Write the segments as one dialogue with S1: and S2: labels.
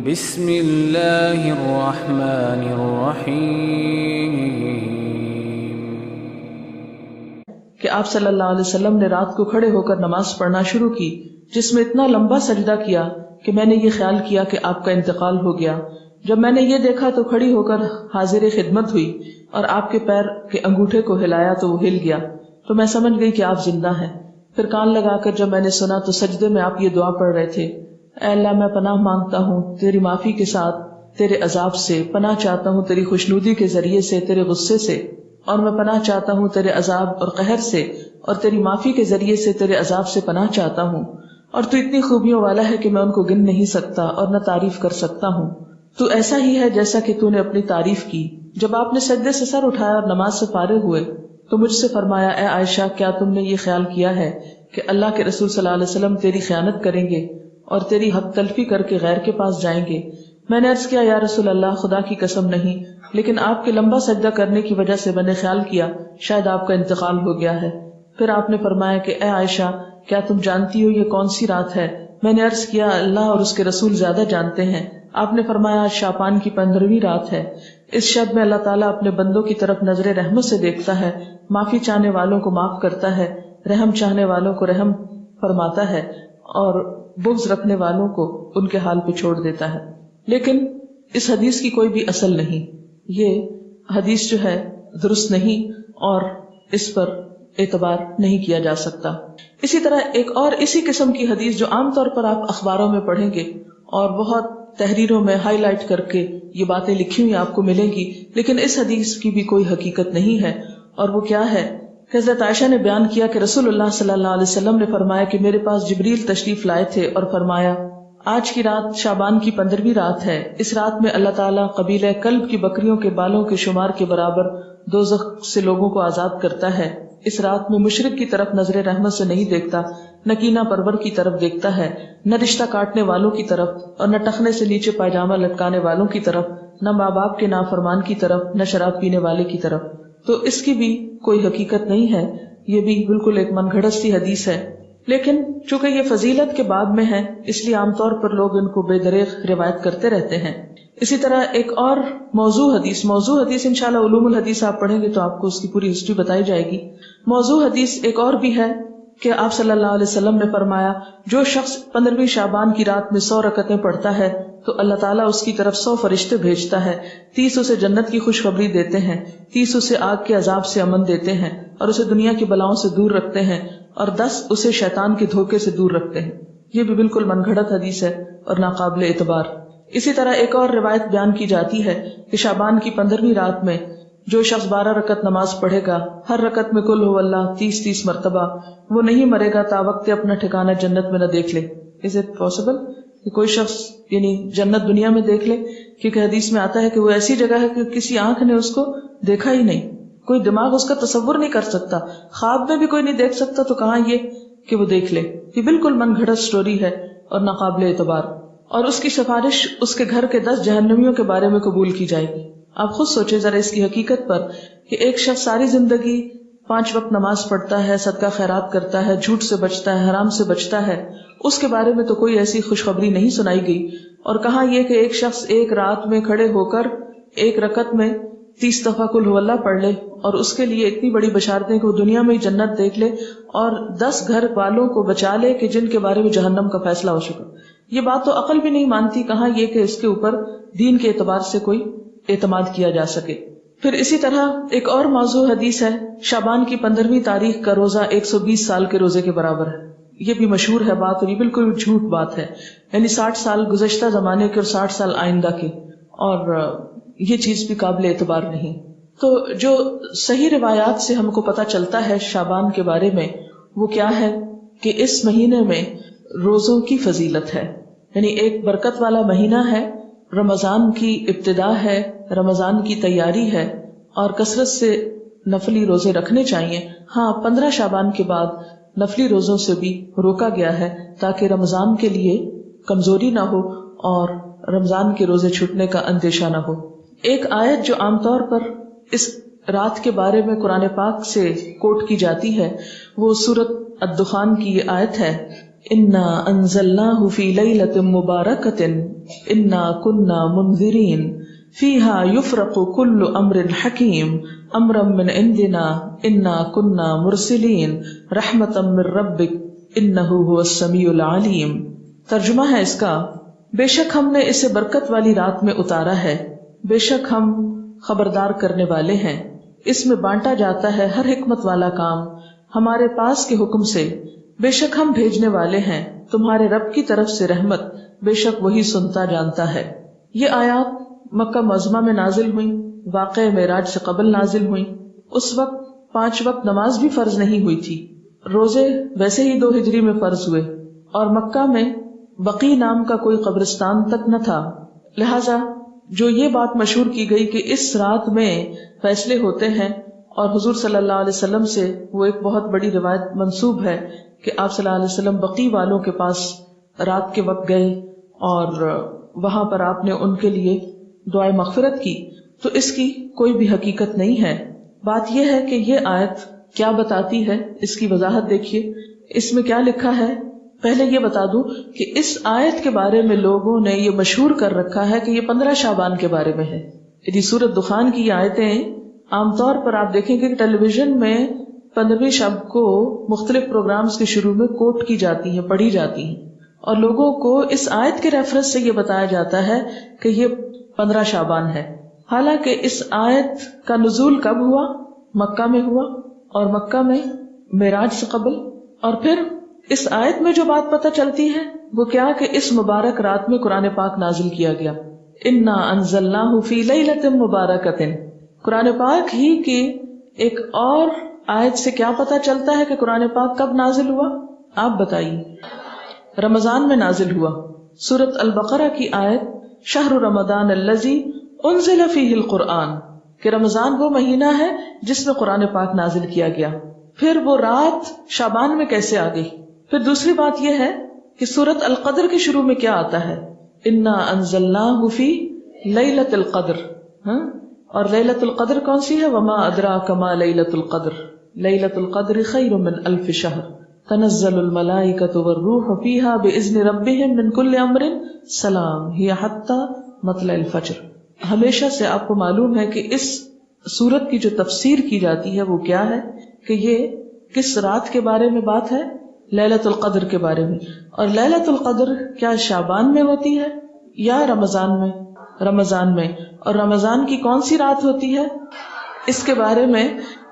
S1: بسم اللہ الرحمن الرحیم
S2: کہ آپ صلی اللہ علیہ وسلم نے رات کو کھڑے ہو کر نماز پڑھنا شروع کی، جس میں اتنا لمبا سجدہ کیا کہ میں نے یہ خیال کیا کہ آپ کا انتقال ہو گیا۔ جب میں نے یہ دیکھا تو کھڑی ہو کر حاضر خدمت ہوئی اور آپ کے پیر کے انگوٹھے کو ہلایا تو وہ ہل گیا، تو میں سمجھ گئی کہ آپ زندہ ہیں۔ پھر کان لگا کر جب میں نے سنا تو سجدے میں آپ یہ دعا پڑھ رہے تھے، اے اللہ میں پناہ مانگتا ہوں تیری معافی کے ساتھ تیرے عذاب سے، پناہ چاہتا ہوں تیری خوشنودی کے ذریعے سے تیرے غصے سے، اور میں پناہ چاہتا ہوں تیرے عذاب اور قہر سے، اور تیری معافی کے ذریعے سے تیرے عذاب سے پناہ چاہتا ہوں، اور تو اتنی خوبیوں والا ہے کہ میں ان کو گن نہیں سکتا اور نہ تعریف کر سکتا ہوں۔ تو ایسا ہی ہے جیسا کہ تو نے اپنی تعریف کی۔ جب آپ نے سجدے سے سر اٹھایا اور نماز سے فارغ ہوئے تو مجھ سے فرمایا، اے عائشہ کیا تم نے یہ خیال کیا ہے کہ اللہ کے رسول صلی اللہ علیہ وسلم تیری خیانت کریں گے اور تیری حق تلفی کر کے غیر کے پاس جائیں گے؟ میں نے عرض کیا، یا رسول اللہ خدا کی قسم نہیں، لیکن آپ کے لمبا سجدہ کرنے کی وجہ سے میں نے خیال کیا شاید آپ کا انتقال ہو گیا ہے۔ پھر آپ نے فرمایا کہ اے عائشہ کیا تم جانتی ہو یہ کون سی رات ہے؟ میں نے عرض کیا، اللہ اور اس کے رسول زیادہ جانتے ہیں۔ آپ نے فرمایا، آج شعبان کی 15ویں رات ہے۔ اس شب میں اللہ تعالیٰ اپنے بندوں کی طرف نظر رحمت سے دیکھتا ہے، معافی چاہنے والوں کو معاف کرتا ہے، رحم چاہنے والوں کو رحم فرماتا ہے، اور بغض رکھنے والوں کو ان کے حال پہ چھوڑ دیتا ہے۔ لیکن اس حدیث کی کوئی بھی اصل نہیں، یہ حدیث جو ہے درست نہیں اور اس پر اعتبار نہیں کیا جا سکتا۔ اسی طرح ایک اور اسی قسم کی حدیث جو عام طور پر آپ اخباروں میں پڑھیں گے اور بہت تحریروں میں ہائی لائٹ کر کے یہ باتیں لکھی ہوئی آپ کو ملیں گی، لیکن اس حدیث کی بھی کوئی حقیقت نہیں ہے۔ اور وہ کیا ہے کہ حضرت عائشہ نے بیان کیا کہ رسول اللہ صلی اللہ علیہ وسلم نے فرمایا کہ میرے پاس جبریل تشریف لائے تھے اور فرمایا، آج کی رات شعبان کی 15ویں رات ہے، اس رات میں اللہ تعالیٰ قبیلہ کلب کی بکریوں کے بالوں کے شمار کے برابر دوزخ سے لوگوں کو آزاد کرتا ہے۔ اس رات میں مشرک کی طرف نظر رحمت سے نہیں دیکھتا، نہ کینہ پرور کی طرف دیکھتا ہے، نہ رشتہ کاٹنے والوں کی طرف، اور نہ ٹخنے سے نیچے پائجامہ لٹکانے والوں کی طرف، نہ ماں باپ کے نافرمان کی طرف، نہ شراب پینے والے کی طرف۔ تو اس کی بھی کوئی حقیقت نہیں ہے، یہ بھی بالکل ایک من گھڑت سی حدیث ہے۔ لیکن چونکہ یہ فضیلت کے باب میں ہے اس لیے عام طور پر لوگ ان کو بے دریغ روایت کرتے رہتے ہیں۔ اسی طرح ایک اور موضوع حدیث انشاءاللہ علوم الحدیث آپ پڑھیں گے تو آپ کو اس کی پوری ہسٹری بتائی جائے گی۔ موضوع حدیث ایک اور بھی ہے کہ آپ صلی اللہ علیہ وسلم نے فرمایا، جو شخص 15ویں شعبان کی رات میں 100 رکعتیں پڑھتا ہے تو اللہ تعالیٰ اس کی طرف 100 فرشتے بھیجتا ہے، 30 اسے جنت کی خوشخبری دیتے ہیں، 30 اسے آگ کے عذاب سے امن دیتے ہیں اور اسے دنیا کی بلاؤں سے دور رکھتے ہیں، اور 10 اسے شیطان کے دھوکے سے دور رکھتے ہیں۔ یہ بھی بالکل من گھڑت حدیث ہے اور ناقابل اعتبار۔ اسی طرح ایک اور روایت بیان کی جاتی ہے کہ شعبان کی 15ویں رات میں جو شخص 12 رکعت نماز پڑھے گا، ہر رکعت میں قل هو اللہ 30 مرتبہ، وہ نہیں مرے گا تا وقت اپنا ٹھکانہ جنت میں نہ دیکھ لے۔ Is it possible کہ کوئی شخص یعنی جنت دنیا میں دیکھ لے؟ کیونکہ حدیث میں آتا ہے کہ وہ ایسی جگہ ہے کہ کسی آنکھ نے اس کو دیکھا ہی نہیں، کوئی دماغ اس کا تصور نہیں کر سکتا، خواب میں بھی کوئی نہیں دیکھ سکتا، تو کہاں یہ کہ وہ دیکھ لے۔ یہ بالکل من گھڑت سٹوری ہے اور ناقابل اعتبار، اور اس کی سفارش اس کے گھر کے 10 جہنمیوں کے بارے میں قبول کی جائے گی۔ آپ خود سوچیں ذرا اس کی حقیقت پر کہ ایک شخص ساری زندگی 5 وقت نماز پڑھتا ہے، صدقہ خیرات کرتا ہے، جھوٹ سے بچتا ہے، حرام سے بچتا ہے، اس کے بارے میں تو کوئی ایسی خوشخبری نہیں سنائی گئی، اور کہاں یہ کہ ایک شخص ایک رات میں کھڑے ہو کر ایک رکعت میں 30 دفعہ قل هو اللہ پڑھ لے اور اس کے لیے اتنی بڑی بشارتیں کہ وہ دنیا میں ہی جنت دیکھ لے اور 10 گھر والوں کو بچا لے کہ جن کے بارے میں جہنم کا فیصلہ ہو چکا۔ یہ بات تو عقل بھی نہیں مانتی، کہاں یہ کہ اس کے اوپر دین کے اعتبار سے کوئی اعتماد کیا جا سکے۔ پھر اسی طرح ایک اور موضوع حدیث ہے، شعبان کی 15ویں تاریخ کا روزہ 120 سال کے روزے کے برابر ہے۔ یہ بھی مشہور ہے بات، اور یہ بالکل جھوٹ بات ہے، یعنی 60 سال گزشتہ زمانے کے اور 60 سال آئندہ کے، اور یہ چیز بھی قابل اعتبار نہیں۔ تو جو صحیح روایات سے ہم کو پتہ چلتا ہے شعبان کے بارے میں وہ کیا ہے کہ اس مہینے میں روزوں کی فضیلت ہے، یعنی ایک برکت والا مہینہ ہے، رمضان کی ابتدا ہے، رمضان کی تیاری ہے، اور کثرت سے نفلی روزے رکھنے چاہیے۔ ہاں 15 شعبان کے بعد نفلی روزوں سے بھی روکا گیا ہے تاکہ رمضان کے لیے کمزوری نہ ہو اور رمضان کے روزے چھوٹنے کا اندیشہ نہ ہو۔ ایک آیت جو عام طور پر اس رات کے بارے میں قرآن پاک سے کوٹ کی جاتی ہے وہ سورۃ الدخان کی یہ آیت ہے انا انزلناہ فی لیلۃ مبارکۃ انا کنا منذرین فیہا یفرق کل امر حکیم امرا من عندنا انا کنا مرسلین رحمتا من ربک انہ هو السمیع العلیم۔ ترجمہ ہے اس کا، بے شک ہم نے اسے برکت والی رات میں اتارا ہے، بے شک ہم خبردار کرنے والے ہیں، اس میں بانٹا جاتا ہے ہر حکمت والا کام ہمارے پاس کے حکم سے، بے شک ہم بھیجنے والے ہیں تمہارے رب کی طرف سے رحمت، بے شک وہی سنتا جانتا ہے۔ یہ آیات مکہ معظمہ میں نازل ہوئیں، واقع معراج سے قبل نازل ہوئیں۔ اس وقت 5 وقت نماز بھی فرض نہیں ہوئی تھی، روزے ویسے ہی 2 ہجری میں فرض ہوئے، اور مکہ میں بقی نام کا کوئی قبرستان تک نہ تھا، لہذا جو یہ بات مشہور کی گئی کہ اس رات میں فیصلے ہوتے ہیں، اور حضور صلی اللہ علیہ وسلم سے وہ ایک بہت بڑی روایت منسوب ہے کہ آپ صلی اللہ علیہ وسلم بقی والوں کے پاس رات کے وقت گئے اور وہاں پر آپ نے ان کے لیے دعائے مغفرت کی، تو اس کی کوئی بھی حقیقت نہیں ہے۔ بات یہ ہے کہ یہ آیت کیا بتاتی ہے، اس کی وضاحت دیکھیے، اس میں کیا لکھا ہے۔ پہلے یہ بتا دوں کہ اس آیت کے بارے میں لوگوں نے یہ مشہور کر رکھا ہے کہ یہ 15 شعبان کے بارے میں ہے۔ یعنی سورۃ دخان کی یہ آیتیں عام طور پر آپ دیکھیں کہ ٹیلی ویژن میں 15ویں شب کو مختلف پروگرامز کے شروع میں کوٹ کی جاتی ہیں، پڑھی جاتی ہیں، اور لوگوں کو اس آیت کے ریفرنس سے یہ بتایا جاتا ہے کہ یہ 15 شعبان ہے۔ حالانکہ اس آیت کا نزول کب ہوا؟ مکہ میں ہوا، اور مکہ میں معراج سے قبل۔ اور پھر اس آیت میں جو بات پتہ چلتی ہے وہ کیا کہ اس مبارک رات میں قرآن پاک نازل کیا گیا، انا انزلناہ فی لیلۃ مبارکۃ۔ قرآن پاک ہی کی ایک اور آیت سے کیا پتہ چلتا ہے کہ قرآن پاک کب نازل ہوا؟ آپ بتائیے۔ رمضان میں نازل ہوا۔ سورۃ البقرہ کی آیت شہر رمضان الذی انزل فیہ القرآن، کہ رمضان وہ مہینہ ہے جس میں قرآن پاک نازل کیا گیا۔ پھر وہ رات شعبان میں کیسے آ گئی؟ پھر دوسری بات یہ ہے کہ سورۃ القدر کے شروع میں کیا آتا ہے؟ انا انزلناہ فی لیلۃ القدر، اور لیلۃ القدر کون سی ہے؟ وما ادراک ما لیلۃ القدر، لیلۃ القدر خیر من الف شہر، تنزل الملائکۃ والروح فیہا باذن ربہم من کل امر سلام ہی حتی مطلع الفجر۔ ہمیشہ سے آپ کو معلوم ہے کہ اس سورت کی جو تفسیر کی جاتی ہے وہ کیا ہے کہ یہ کس رات کے بارے میں بات ہے؟ لیلۃ القدر کے بارے میں۔ اور لیلۃ القدر کیا شعبان میں ہوتی ہے یا رمضان میں؟ رمضان میں۔ اور رمضان کی کون سی رات ہوتی ہے؟ اس کے بارے میں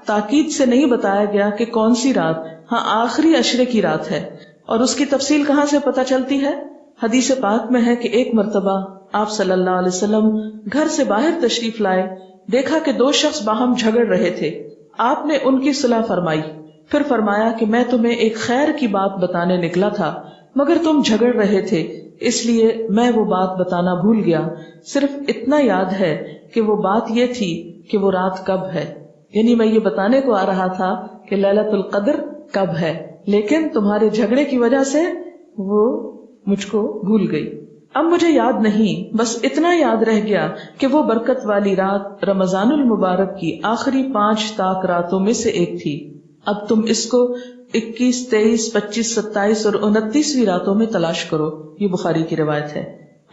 S2: تاکید سے نہیں بتایا گیا کہ کون سی رات، ہاں آخری عشرے کی رات ہے۔ اور اس کی تفصیل کہاں سے پتہ چلتی ہے؟ حدیث پاک میں ہے کہ ایک مرتبہ آپ صلی اللہ علیہ وسلم گھر سے باہر تشریف لائے، دیکھا کہ 2 شخص باہم جھگڑ رہے تھے، آپ نے ان کی صلح فرمائی، پھر فرمایا کہ میں تمہیں ایک خیر کی بات بتانے نکلا تھا مگر تم جھگڑ رہے تھے، اس لیے میں وہ بات بتانا بھول گیا، صرف اتنا یاد ہے کہ وہ بات یہ تھی کہ وہ رات کب ہے، یعنی میں یہ بتانے کو آ رہا تھا کہ لیلۃ القدر کب ہے، لیکن تمہارے جھگڑے کی وجہ سے وہ مجھ کو بھول گئی، اب مجھے یاد نہیں، بس اتنا یاد رہ گیا کہ وہ برکت والی رات رمضان المبارک کی آخری 5 طاق راتوں میں سے ایک تھی، اب تم اس کو 21، 23، 25، 27 اور 29ویں راتوں میں تلاش کرو۔ یہ بخاری کی روایت ہے۔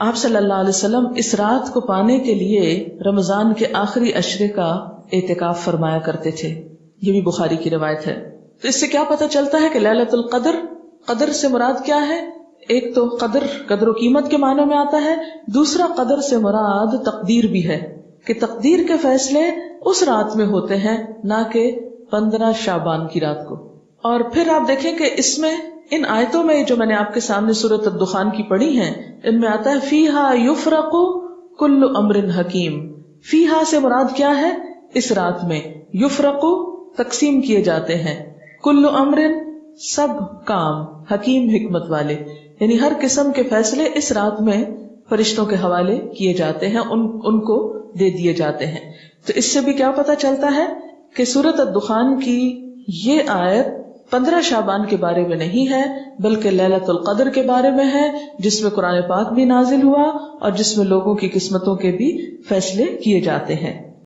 S2: آپ صلی اللہ علیہ وسلم اس رات کو پانے کے لیے رمضان کے آخری عشرے کا اعتکاف فرمایا کرتے تھے، یہ بھی بخاری کی روایت ہے۔ تو اس سے کیا پتہ چلتا ہے کہ لیلۃ القدر، قدر سے مراد کیا ہے؟ ایک تو قدر و قیمت کے معنوں میں آتا ہے، دوسرا قدر سے مراد تقدیر بھی ہے کہ تقدیر کے فیصلے اس رات میں ہوتے ہیں، نہ کہ 15 شعبان کی رات کو۔ اور پھر آپ دیکھیں کہ اس میں ان آیتوں میں جو میں نے آپ کے سامنے سورۃ الدخان کی پڑھی ہیں، ان میں آتا ہے فیہا یفرق کل امر حکیم۔ فیہا سے مراد کیا ہے؟ اس رات میں یفرق تقسیم کیے جاتے ہیں، کل امر سب کام، حکیم حکمت والے، یعنی ہر قسم کے فیصلے اس رات میں فرشتوں کے حوالے کیے جاتے ہیں، ان کو دے دیے جاتے ہیں۔ تو اس سے بھی کیا پتہ چلتا ہے کہ سورۃ الدخان کی یہ آیت 15 شعبان کے بارے میں نہیں ہے بلکہ لیلۃ القدر کے بارے میں ہے، جس میں قرآن پاک بھی نازل ہوا اور جس میں لوگوں کی قسمتوں کے بھی فیصلے کیے جاتے ہیں۔